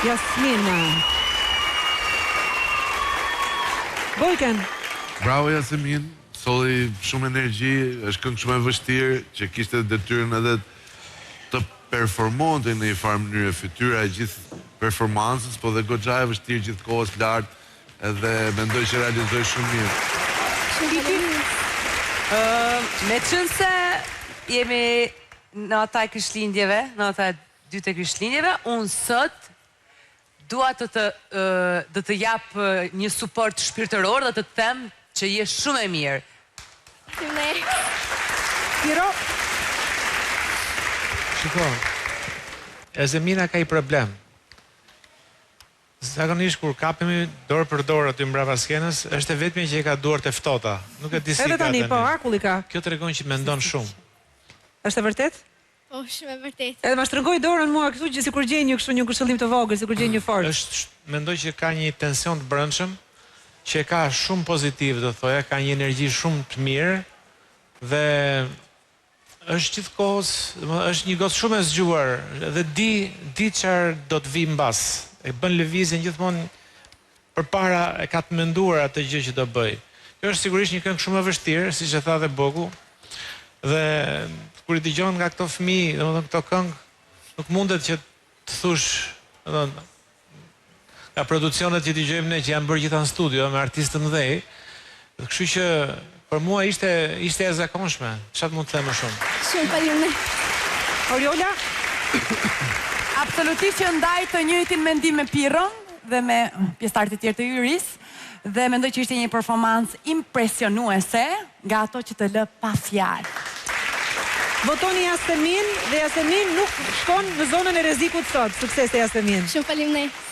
Jasmin. Gojken. Bravo Jasmin, solli shumë energji, është këngë shumë e vështirë, që kishte detyrën edhe të performonte në një farë mënyrë, fytyra e gjithë performancës, po dhe goxha e vështirë gjithkohës lart, edhe mendoj që realizoi shumë mirë. Me qënë se jemi në ata e Krishtlindjeve, në ata e 2 të Krishtlindjeve, unë sot dua të të jap një suport shpirtëror dhe të them që je shumë e mirë. Piro. Shiko, Jasmina ka i problem. Zakonisht kur kapemi dorë për dorë aty mbrapa skenës, është e vetmi që e ka duart e ftohta. Nuk e di si ka Edhe tani, po, akulli ka. Kjo tregon që mendon shumë. Është e vërtet? Po, shumë e vërtet. Edhe ma shtrëngoj dorën mua kështu që sikur gjej një kështu një këshillim të vogël, sikur gjej një forcë. Mendoj që ka një tension të brendshëm, që ka shumë pozitiv, do thoya, ka një energji shumë të mirë dhe është gjithkohës, është një gocë shumë e zgjuar dhe di çfarë do të vi mbas. E bën lëvizjen gjithmonë përpara e ka të menduar atë gjë që do bëj. Kjo është sigurisht një këngë shumë e vështirë, siç e tha dhe Bogu. Dhe kur i dëgjon nga këto fëmijë, domethënë këto këngë, nuk mundet që të thush, domethënë nga producionet që dëgjojmë ne që janë bërë gjitha në studio me artistë të mëdhej. Kështu që për mua ishte e zakonshme. Çfarë mund të them më shumë? Shumë faleminderit. Oriola? Absolutisht që ndaj të njëjtin mendim me Piron dhe me pjesëtarët e tjerë të juris dhe mendoj që ishte një performancë impresionuese nga ato që të lë pa fjalë. Votoni Jasmin dhe Jasmin nuk shkon në zonën e rrezikut sot. Sukses te Jasmin. Shumë faleminderit.